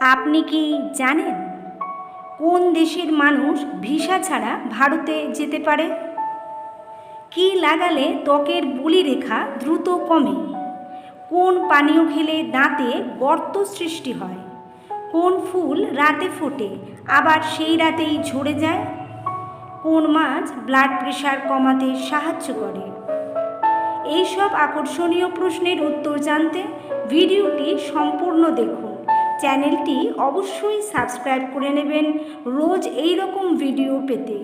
আপনি কি জানেন কোন দেশের মানুষ ভিসা ছাড়া ভারতে যেতে পারে? কি লাগালে ত্বকের বলিরেখা দ্রুত কমে? কোন পানীয় খেলে দাঁতে গর্ত সৃষ্টি হয়? কোন ফুল রাতে ফোটে আবার সেই রাতেই ঝরে যায়? কোন মাছ ব্লাড প্রেশার কমাতে সাহায্য করে? এইসব আকর্ষণীয় প্রশ্নের উত্তর জানতে ভিডিওটি সম্পূর্ণ দেখুন। চ্যানেলটি অবশ্যই সাবস্ক্রাইব করে নেবেন রোজ এই রকম ভিডিও পেতে।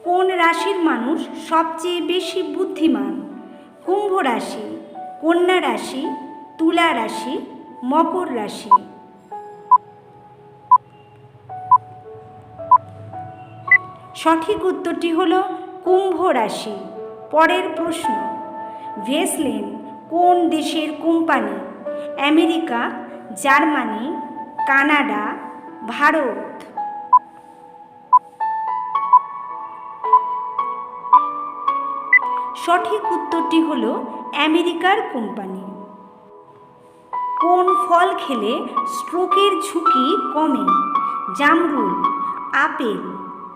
কোন রাশির মানুষ সবচেয়ে বেশি বুদ্ধিমান? কুম্ভ রাশি, কন্যা রাশি, তুলা রাশি, মকর রাশি। সঠিক উত্তরটি হলো কুম্ভ রাশি। পরের প্রশ্ন, ভেসলিন কোন দেশের company? America, Germany, Canada, Bharat. সঠিক উত্তরটি হলো আমেরিকার কোম্পানি। কোন ফল খেলে স্ট্রোকের ঝুঁকি কমে? জামরুল, আপেল,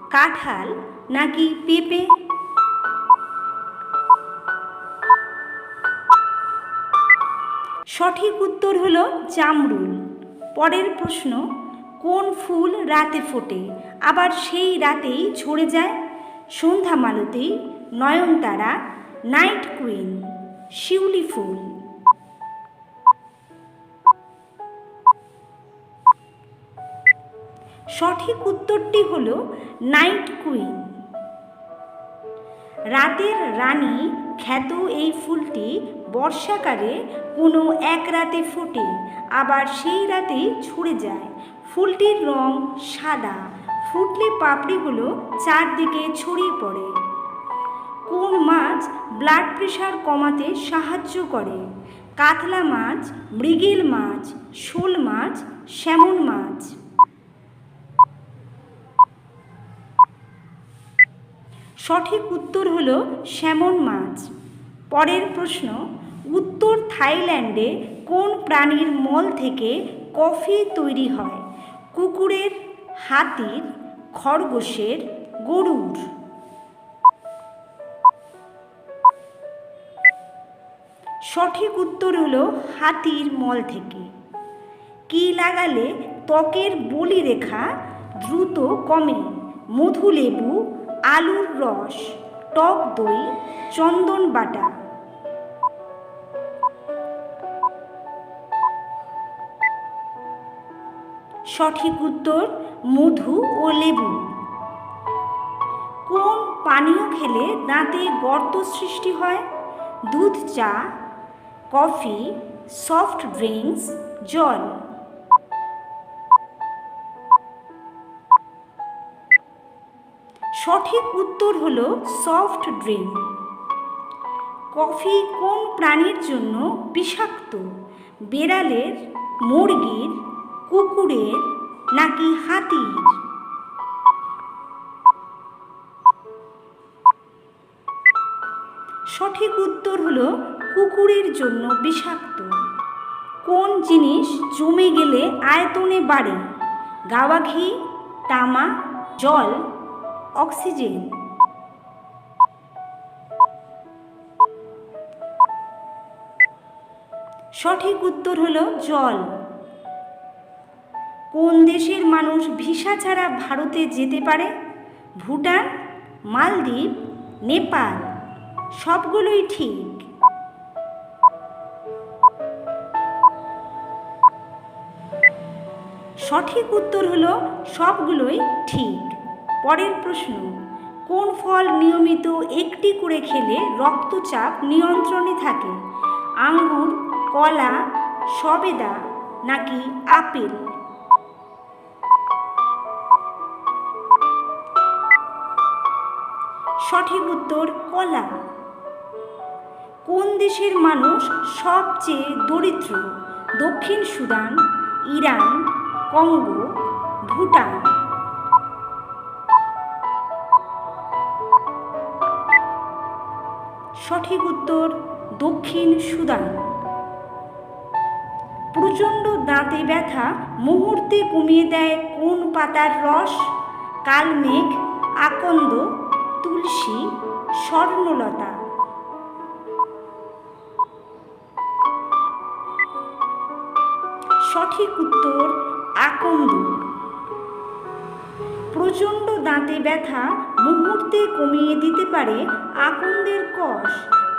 কাঁঠাল নাকি পেঁপে? সঠিক উত্তর হলো জামরুল। পরের প্রশ্ন, কোন ফুল রাতে ফোটে আবার সেই রাতেই ঝরে যায়? সন্ধ্যা মালতী, নয়নতারা, নাইট কুইন, শিউলি ফুল। সঠিক উত্তরটি হলো নাইট কুইন। রাতের রানী খ্যাত এই ফুলটি বর্ষাকালে কোনো এক রাতে ফোটে আবার সেই রাতেই ঝরে যায়। ফুলটির রং সাদা, ফুটলে পাপড়িগুলো চারদিকে ছড়িয়ে পড়ে। কোন মাছ ব্লাড প্রেশার কমাতে সাহায্য করে? কাতলা মাছ, মৃগেল মাছ, শোল মাছ, স্যামন মাছ। সঠিক উত্তর হলো স্যামন মাছ। পরের প্রশ্ন, উত্তর থাইল্যান্ডে কোন প্রাণীর মল থেকে কফি তৈরি হয়? কুকুরের, হাতির, খরগোশের, গরুর। সঠিক উত্তর হলো হাতির মল থেকে। কি লাগালে ত্বকের বলিরেখা দ্রুত কমে? মধুলেবু, আলুর রস, টক দই, চন্দন বাটা। সঠিক উত্তর মধু ও লেবু। কোন পানীয় খেলে দাঁতে গর্ত সৃষ্টি হয়? দুধ চা, কফি, সফট ড্রিঙ্কস, জল। সঠিক উত্তর হলো সফট ড্রিঙ্ক। কফি কোন প্রাণীর জন্য বিষাক্ত? বেড়ালের, মুরগির, কুকুরের নাকি হাতির? সঠিক উত্তর হলো কুকুরের জন্য বিষাক্ত। কোন জিনিস জমে গেলে আয়তনে বাড়ে? গাওয়া ঘি, তামা, জল, অক্সিজেন। সঠিক উত্তর হলো জল। কোন দেশের মানুষ ভিসা ছাড়া ভারতে যেতে পারে? ভুটান, মালদ্বীপ, নেপাল। সবগুলোই ঠিক। সঠিক উত্তর হলো সবগুলোই ঠিক। পরের প্রশ্ন, কোন ফল নিয়মিত একটি করে খেলে রক্তচাপ নিয়ন্ত্রণে থাকে? আঙ্গুর, কলা, সবেদা নাকি আপেল? সঠিক উত্তর কলা। কোন দেশের মানুষ সবচেয়ে দরিদ্র? দক্ষিণ সুদান, ইরান, কঙ্গো, ভুটান। সঠিক উত্তর দক্ষিণ সুদান। প্রচণ্ড দাঁতে ব্যথা মুহূর্তে কমিয়ে দেয় কোন পাতার রস? কালমেঘ, আকন্দ, তুলসী, স্বর্ণলতা। সঠিক উত্তর আকন্দ। প্রচণ্ড দাঁতে ব্যথা মুহূর্তে কমিয়ে দিতে পারে আকন্দের কষ।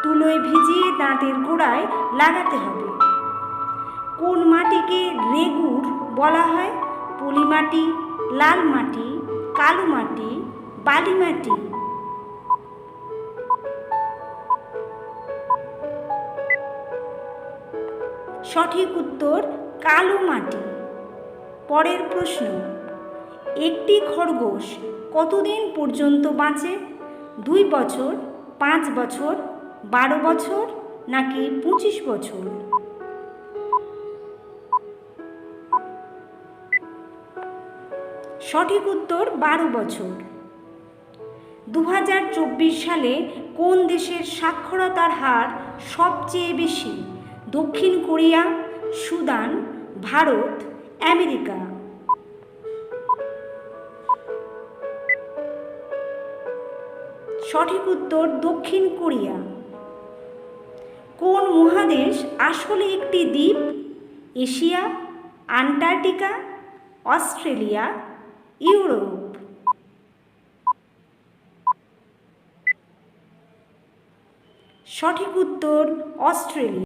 তুলোয় ভিজিয়ে দাঁতের গোড়ায় লাগাতে হবে। কোন মাটিকে রেগুড় বলা হয়? পলি মাটি, লাল মাটি, কালো মাটি, বালি মাটি। সঠিক উত্তর কালো মাটি। পরের প্রশ্ন, একটি খরগোশ কতদিন পর্যন্ত বাঁচে? 2 বছর, 5 বছর, 12 বছর নাকি 25 বছর? সঠিক উত্তর 12 বছর। 2024 সালে কোন দেশের সাক্ষরতার হার সবচেয়ে বেশি? দক্ষিণ কোরিয়া, সুদান, ভারত, আমেরিকা। সঠিক উত্তর দক্ষিণ কোরিয়া। কোন মহাদেশ আসলে একটি দ্বীপ? Asia, Antarctica, Australia, Europe. সঠিক উত্তর অস্ট্রেলিয়া।